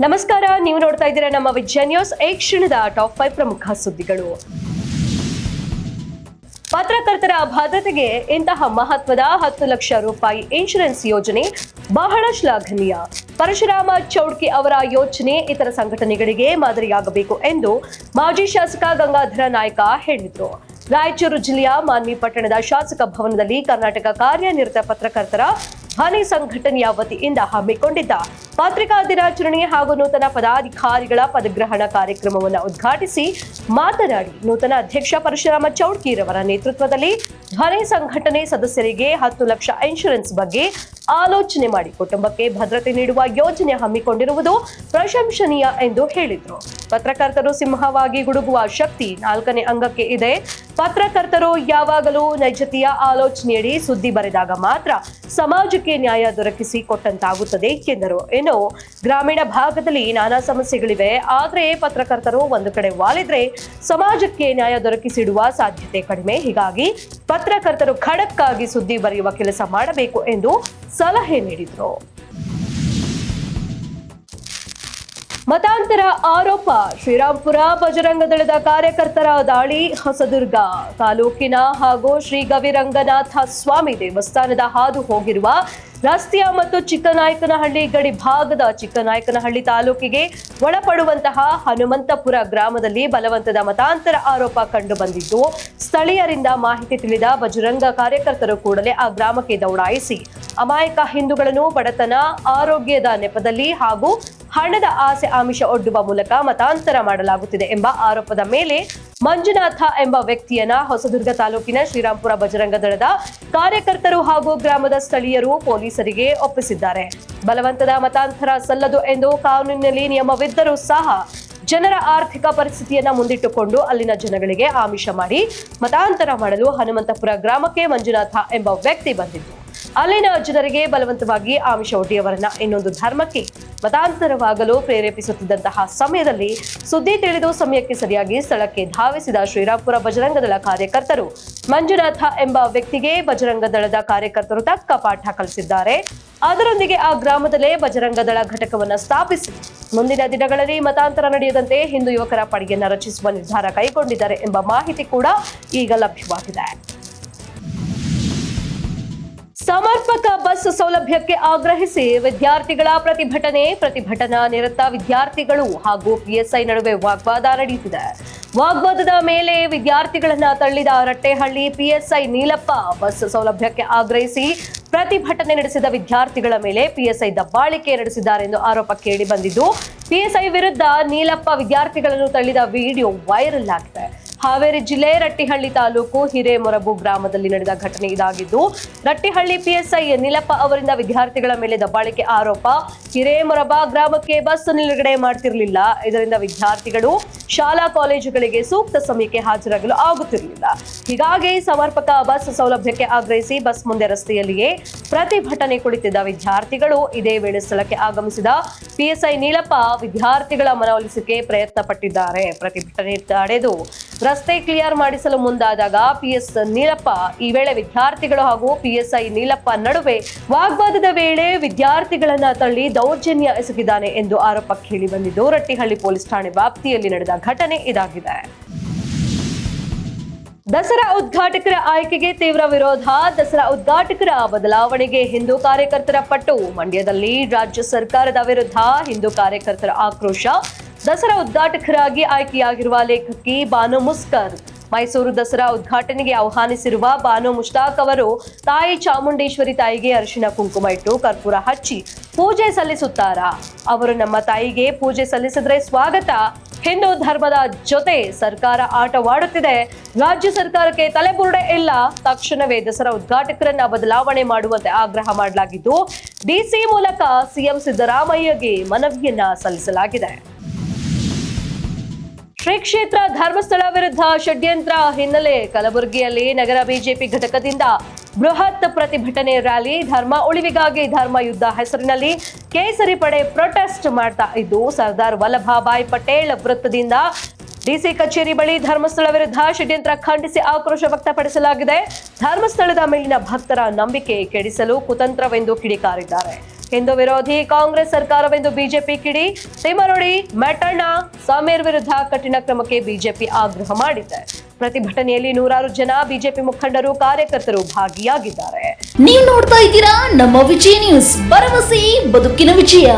ನಮಸ್ಕಾರ, ನೀವು ನೋಡ್ತಾ ಇದ್ದೀರಾ ನಮ್ಮ ವಿಜಯ ನ್ಯೂಸ್. ಈ ಕ್ಷಣದ ಟಾಪ್ 5 ಪ್ರಮುಖ ಸುದ್ದಿಗಳು. ಪತ್ರಕರ್ತರ ಭದ್ರತೆಗೆ ಇಂತಹ ಮಹತ್ವದ 10 ಲಕ್ಷ ರೂಪಾಯಿ ಇನ್ಶೂರೆನ್ಸ್ ಯೋಜನೆ ಬಹಳ ಶ್ಲಾಘನೀಯ. ಪರಶುರಾಮ ಚೌಡ್ಕಿ ಅವರ ಯೋಜನೆ ಇತರ ಸಂಘಟನೆಗಳಿಗೆ ಮಾದರಿಯಾಗಬೇಕು ಎಂದು ಮಾಜಿ ಶಾಸಕ ಗಂಗಾಧರ ನಾಯ್ಕ ಹೇಳಿದರು. ರಾಯಚೂರು ಜಿಲ್ಲೆಯ ಮಾನ್ವಿ ಪಟ್ಟಣದ ಶಾಸಕ ಭವನದಲ್ಲಿ ಕರ್ನಾಟಕ ಕಾರ್ಯನಿರತ ಪತ್ರಕರ್ತರ ಧ್ವನಿ ಸಂಘಟನೆಯ ವತಿಯಿಂದ ಹಮ್ಮಿಕೊಂಡಿದ್ದ ಪತ್ರಿಕಾ ದಿನಾಚರಣೆ ಹಾಗೂ ನೂತನ ಪದಾಧಿಕಾರಿಗಳ ಪದಗ್ರಹಣ ಕಾರ್ಯಕ್ರಮವನ್ನು ಉದ್ಘಾಟಿಸಿ ಮಾತನಾಡಿ, ನೂತನ ಅಧ್ಯಕ್ಷ ಪರಶುರಾಮ ಚೌಡ್ಕಿರವರ ನೇತೃತ್ವದಲ್ಲಿ ಧ್ವನಿ ಸಂಘಟನೆ ಸದಸ್ಯರಿಗೆ 10 ಲಕ್ಷ ಇನ್ಶೂರೆನ್ಸ್ ಬಗ್ಗೆ ಆಲೋಚನೆ ಮಾಡಿ ಕುಟುಂಬಕ್ಕೆ ಭದ್ರತೆ ನೀಡುವ ಯೋಜನೆ ಹಮ್ಮಿಕೊಂಡಿರುವುದು ಪ್ರಶಂಸನೀಯ ಎಂದು ಹೇಳಿದರು. ಪತ್ರಕರ್ತರು ಸಿಂಹವಾಗಿ ಗುಡುಗುವ ಶಕ್ತಿ 4ನೇ ಅಂಗಕ್ಕೆ ಇದೆ. ಪತ್ರಕರ್ತರು ಯಾವಾಗಲೂ ನೈಜತೆಯ ಆಲೋಚನೆಯಡಿ ಸುದ್ದಿ ಬರೆದಾಗ ಮಾತ್ರ ಸಮಾಜಕ್ಕೆ ನ್ಯಾಯ ದೊರಕಿಸಿ ಕೊಟ್ಟಂತಾಗುತ್ತದೆ ಎಂದರು. ಇನ್ನು ಗ್ರಾಮೀಣ ಭಾಗದಲ್ಲಿ ನಾನಾ ಸಮಸ್ಯೆಗಳಿವೆ, ಆದರೆ ಪತ್ರಕರ್ತರು ಒಂದು ಕಡೆ ವಾಲಿದ್ರೆ ಸಮಾಜಕ್ಕೆ ನ್ಯಾಯ ದೊರಕಿಸಿಡುವ ಸಾಧ್ಯತೆ ಕಡಿಮೆ. ಹೀಗಾಗಿ ಪತ್ರಕರ್ತರು ಖಡಕ್ ಆಗಿ ಸುದ್ದಿ ಬರೆಯುವ ಕೆಲಸ ಮಾಡಬೇಕು ಎಂದು ಸಲಹೆ ನೀಡಿದರು. ಮತಾಂತರ ಆರೋಪ, ಶ್ರೀರಾಂಪುರ ಬಜರಂಗ ದಳದ ಕಾರ್ಯಕರ್ತರ ದಾಳಿ. ಹೊಸದುರ್ಗ ತಾಲೂಕಿನ ಹಾಗೂ ಶ್ರೀ ಗವಿರಂಗನಾಥ ಸ್ವಾಮಿ ದೇವಸ್ಥಾನದ ಹಾದು ಹೋಗಿರುವ ರಸ್ತೆಯ ಮತ್ತು ಚಿಕ್ಕನಾಯಕನಹಳ್ಳಿ ಗಡಿ ಭಾಗದ ಚಿಕ್ಕನಾಯಕನಹಳ್ಳಿ ತಾಲೂಕಿಗೆ ಒಳಪಡುವಂತಹ ಹನುಮಂತಪುರ ಗ್ರಾಮದಲ್ಲಿ ಬಲವಂತದ ಮತಾಂತರ ಆರೋಪ ಕಂಡು ಬಂದಿದ್ದು, ಸ್ಥಳೀಯರಿಂದ ಮಾಹಿತಿ ತಿಳಿದ ಬಜರಂಗ ಕಾರ್ಯಕರ್ತರು ಕೂಡಲೇ ಆ ಗ್ರಾಮಕ್ಕೆ ದೌಡಾಯಿಸಿ ಅಮಾಯಕ ಹಿಂದೂಗಳನ್ನು ಬಡತನ, ಆರೋಗ್ಯದ ನೆಪದಲ್ಲಿ ಹಾಗೂ ಹಣದ ಆಸೆ ಆಮಿಷ ಒಡ್ಡುವ ಮೂಲಕ ಮತಾಂತರ ಮಾಡಲಾಗುತ್ತಿದೆ ಎಂಬ ಆರೋಪದ ಮೇಲೆ ಮಂಜುನಾಥ ಎಂಬ ವ್ಯಕ್ತಿಯನ್ನ ಹೊಸದುರ್ಗ ತಾಲೂಕಿನ ಶ್ರೀರಾಂಪುರ ಬಜರಂಗ ದಳದ ಕಾರ್ಯಕರ್ತರು ಹಾಗೂ ಗ್ರಾಮದ ಸ್ಥಳೀಯರು ಪೊಲೀಸರಿಗೆ ಒಪ್ಪಿಸಿದ್ದಾರೆ. ಬಲವಂತದ ಮತಾಂತರ ಸಲ್ಲದು ಎಂದು ಕಾನೂನಿನಲ್ಲಿ ನಿಯಮವಿದ್ದರೂ ಸಹ ಜನರ ಆರ್ಥಿಕ ಪರಿಸ್ಥಿತಿಯನ್ನ ಮುಂದಿಟ್ಟುಕೊಂಡು ಅಲ್ಲಿನ ಜನಗಳಿಗೆ ಆಮಿಷ ಮಾಡಿ ಮತಾಂತರ ಮಾಡಲು ಹನುಮಂತಪುರ ಗ್ರಾಮಕ್ಕೆ ಮಂಜುನಾಥ ಎಂಬ ವ್ಯಕ್ತಿ ಬಂದಿದ್ದು, ಅಲ್ಲಿನ ಜನರಿಗೆ ಬಲವಂತವಾಗಿ ಆಮಿಷ ಒಡ್ಡಿಯವರನ್ನ ಇನ್ನೊಂದು ಧರ್ಮಕ್ಕೆ ಮತಾಂತರವಾಗಲು ಪ್ರೇರೇಪಿಸುತ್ತಿದ್ದಂತಹ ಸಮಯದಲ್ಲಿ ಸುದ್ದಿ ತಿಳಿದು ಸಮಯಕ್ಕೆ ಸರಿಯಾಗಿ ಸ್ಥಳಕ್ಕೆ ಧಾವಿಸಿದ ಶ್ರೀರಾಂಪುರ ಬಜರಂಗ ದಳ ಕಾರ್ಯಕರ್ತರು ಮಂಜುನಾಥ ಎಂಬ ವ್ಯಕ್ತಿಗೆ ಬಜರಂಗ ದಳದ ಕಾರ್ಯಕರ್ತರು ತಕ್ಕ ಪಾಠ ಕಲಿಸಿದ್ದಾರೆ. ಅದರೊಂದಿಗೆ ಆ ಗ್ರಾಮದಲ್ಲೇ ಬಜರಂಗ ದಳ ಘಟಕವನ್ನ ಸ್ಥಾಪಿಸಿ ಮುಂದಿನ ದಿನಗಳಲ್ಲಿ ಮತಾಂತರ ನಡೆಯದಂತೆ ಹಿಂದೂ ಯುವಕರ ಪಡೆಯನ್ನ ರಚಿಸುವ ನಿರ್ಧಾರ ಕೈಗೊಂಡಿದ್ದಾರೆ ಎಂಬ ಮಾಹಿತಿ ಕೂಡ ಈಗ ಲಭ್ಯವಾಗಿದೆ. ಸಮರ್ಪಕ ಬಸ್ ಸೌಲಭ್ಯಕ್ಕೆ ಆಗ್ರಹಿಸಿ ವಿದ್ಯಾರ್ಥಿಗಳ ಪ್ರತಿಭಟನಾ ನಿರತ ವಿದ್ಯಾರ್ಥಿಗಳು ಹಾಗೂ ಪಿಎಸ್ಐ ನಡುವೆ ವಾಗ್ವಾದ ನಡೆಯುತ್ತಿದೆ. ವಾಗ್ವಾದದ ಮೇಲೆ ವಿದ್ಯಾರ್ಥಿಗಳನ್ನ ತಳ್ಳಿದ ರಟ್ಟೆಹಳ್ಳಿ ಪಿಎಸ್ಐ ನೀಲಪ್ಪ ಬಸ್ ಸೌಲಭ್ಯಕ್ಕೆ ಆಗ್ರಹಿಸಿ ಪ್ರತಿಭಟನೆ ನಡೆಸಿದ ವಿದ್ಯಾರ್ಥಿಗಳ ಮೇಲೆ ಪಿಎಸ್ಐ ದಬ್ಬಾಳಿಕೆ ನಡೆಸಿದ್ದಾರೆ ಎಂದು ಆರೋಪ ಕೇಳಿ ಬಂದಿದ್ದು, ಪಿಎಸ್ಐ ವಿರುದ್ಧ ನೀಲಪ್ಪ ವಿದ್ಯಾರ್ಥಿಗಳನ್ನು ತಳ್ಳಿದ ವಿಡಿಯೋ ವೈರಲ್ ಆಗಿದೆ. ಹಾವೇರಿ ಜಿಲ್ಲೆ ರಟ್ಟಿಹಳ್ಳಿ ತಾಲೂಕು ಹಿರೇಮೊರಬು ಗ್ರಾಮದಲ್ಲಿ ನಡೆದ ಘಟನೆ ಇದಾಗಿದ್ದು, ರಟ್ಟಿಹಳ್ಳಿ ಪಿಎಸ್ಐ ನೀಲಪ್ಪ ಅವರಿಂದ ವಿದ್ಯಾರ್ಥಿಗಳ ಮೇಲೆ ದಬ್ಬಾಳಿಕೆ ಆರೋಪ. ಹಿರೇಮೊರಬ ಗ್ರಾಮಕ್ಕೆ ಬಸ್ ನಿಲುಗಡೆ ಮಾಡ್ತಿರ್ಲಿಲ್ಲ. ಇದರಿಂದ ವಿದ್ಯಾರ್ಥಿಗಳು ಶಾಲಾ ಕಾಲೇಜುಗಳಿಗೆ ಸೂಕ್ತ ಸಮಯಕ್ಕೆ ಹಾಜರಾಗಲು ಆಗುತ್ತಿರಲಿಲ್ಲ. ಹೀಗಾಗಿ ಸಮರ್ಪಕ ಬಸ್ ಸೌಲಭ್ಯಕ್ಕೆ ಆಗ್ರಹಿಸಿ ಬಸ್ ಮುಂದೆ ರಸ್ತೆಯಲ್ಲಿಯೇ ಪ್ರತಿಭಟನೆ ಕುಳಿತಿದ್ದ ವಿದ್ಯಾರ್ಥಿಗಳು ಇದೇ ವೇಳೆ ಸ್ಥಳಕ್ಕೆ ಆಗಮಿಸಿದ ಪಿಎಸ್ಐ ನೀಲಪ್ಪ ವಿದ್ಯಾರ್ಥಿಗಳ ಮನವೊಲಿಸಲಿಕ್ಕೆ ಪ್ರಯತ್ನ ಪಟ್ಟಿದ್ದಾರೆ. ಪ್ರತಿಭಟನೆ ತಡೆದು ರಸ್ತೆ ಕ್ಲಿಯರ್ ಮಾಡಿಸಲು ಮುಂದಾದಾಗ ಪಿಎಸ್ ನೀಲಪ್ಪ ಈ ವೇಳೆ ವಿದ್ಯಾರ್ಥಿಗಳು ಹಾಗೂ ಪಿಎಸ್ಐ ನೀಲಪ್ಪ ನಡುವೆ ವಾಗ್ವಾದದ ವೇಳೆ ವಿದ್ಯಾರ್ಥಿಗಳನ್ನ ತಳ್ಳಿ ದೌರ್ಜನ್ಯ ಎಸಗಿದ್ದಾನೆ ಎಂದು ಆರೋಪ ಕೇಳಿ ಬಂದಿದ್ದು, ರಟ್ಟಿಹಳ್ಳಿ ಪೊಲೀಸ್ ಠಾಣೆ ವ್ಯಾಪ್ತಿಯಲ್ಲಿ ನಡೆದ ಘಟನೆ ಇದಾಗಿದೆ. ದಸರಾ ಉದ್ಘಾಟಕರ ಆಯ್ಕೆಗೆ ತೀವ್ರ ವಿರೋಧ. ದಸರಾ ಉದ್ಘಾಟಕರ ಬದಲಾವಣೆಗೆ ಹಿಂದೂ ಕಾರ್ಯಕರ್ತರ ಪಟ್ಟು. ಮಂಡ್ಯದಲ್ಲಿ ರಾಜ್ಯ ಸರ್ಕಾರದ ವಿರುದ್ಧ ಹಿಂದೂ ಕಾರ್ಯಕರ್ತರ ಆಕ್ರೋಶ. ದಸರಾ ಉದ್ಘಾಟಕರಾಗಿ ಆಯ್ಕೆಯಾಗಿರುವ ಲೇಖಕಿ ಬಾನು ಮುಸ್ಕರ್ ಮೈಸೂರು ದಸರಾ ಉದ್ಘಾಟನೆಗೆ ಆಹ್ವಾನಿಸಿರುವ ಬಾನು ಮುಷ್ತಾಕ್ ಅವರು ತಾಯಿ ಚಾಮುಂಡೇಶ್ವರಿ ತಾಯಿಗೆ ಅರಿಶಿನ ಕುಂಕುಮ ಇಟ್ಟು ಕರ್ಪೂರ ಹಚ್ಚಿ ಪೂಜೆ ಸಲ್ಲಿಸುತ್ತಾರಾ? ಅವರು ನಮ್ಮ ತಾಯಿಗೆ ಪೂಜೆ ಸಲ್ಲಿಸಿದ್ರೆ ಸ್ವಾಗತ. ಹಿಂದೂ ಧರ್ಮದ ಜೊತೆ ಸರ್ಕಾರ ಆಟವಾಡುತ್ತಿದೆ. ರಾಜ್ಯ ಸರ್ಕಾರಕ್ಕೆ ತಲೆಬುರುಡೆ ಇಲ್ಲ. ತಕ್ಷಣವೇ ದಸರಾ ಉದ್ಘಾಟಕರನ್ನ ಬದಲಾವಣೆ ಮಾಡುವಂತೆ ಆಗ್ರಹ ಮಾಡಲಾಗಿದ್ದು, ಡಿಸಿ ಮೂಲಕ ಸಿಎಂ ಸಿದ್ದರಾಮಯ್ಯಗೆ ಮನವಿಯನ್ನ ಸಲ್ಲಿಸಲಾಗಿದೆ. ಶ್ರೀ ಕ್ಷೇತ್ರ ಧರ್ಮಸ್ಥಳ ವಿರುದ್ಧ ಷಡ್ಯಂತ್ರ ಹಿನ್ನೆಲೆ ಕಲಬುರಗಿಯಲ್ಲಿ ನಗರ ಬಿಜೆಪಿ ಘಟಕದಿಂದ ಬೃಹತ್ ಪ್ರತಿಭಟನೆ ರ್ಯಾಲಿ. ಧರ್ಮ ಉಳಿವಿಗಾಗಿ ಧರ್ಮ ಯುದ್ಧ ಹೆಸರಿನಲ್ಲಿ ಕೇಸರಿ ಪಡೆ ಪ್ರೊಟೆಸ್ಟ್ ಮಾಡ್ತಾ ಇದ್ದು, ಸರ್ದಾರ್ ವಲ್ಲಭಭಾಯ್ ಪಟೇಲ್ ವೃತ್ತದಿಂದ ಡಿಸಿ ಕಚೇರಿ ಬಳಿ ಧರ್ಮಸ್ಥಳ ವಿರುದ್ಧ ಷಡ್ಯಂತ್ರ ಖಂಡಿಸಿ ಆಕ್ರೋಶ ವ್ಯಕ್ತಪಡಿಸಲಾಗಿದೆ. ಧರ್ಮಸ್ಥಳದ ಮೇಲಿನ ಭಕ್ತರ ನಂಬಿಕೆ ಕೆಡಿಸಲು ಕುತಂತ್ರವೆಂದು ಕಿಡಿಕಾರಿದ್ದಾರೆ. ಹಿಂದೂ ವಿರೋಧಿ ಕಾಂಗ್ರೆಸ್ ಸರ್ಕಾರವೆಂದು ಬಿಜೆಪಿ ಕಿಡಿ. ತಿಮ್ಮರೊಡಿ, ಮೆಟ್ಟಣ್ಣ, ಸಮೀರ್ ವಿರುದ್ಧ ಕಠಿಣ ಕ್ರಮಕ್ಕೆ ಬಿಜೆಪಿ ಆಗ್ರಹ ಮಾಡಿದೆ. ಪ್ರತಿಭಟನೆಯಲ್ಲಿ ನೂರಾರು ಜನ ಬಿಜೆಪಿ ಮುಖಂಡರು, ಕಾರ್ಯಕರ್ತರು ಭಾಗಿಯಾಗಿದ್ದಾರೆ. ನೀವು ನೋಡ್ತಾ ಇದ್ದೀರಾ ನಮ್ಮ ವಿಜಯ ನ್ಯೂಸ್, ಭರವಸೆ ಬದುಕಿನ ವಿಜಯ.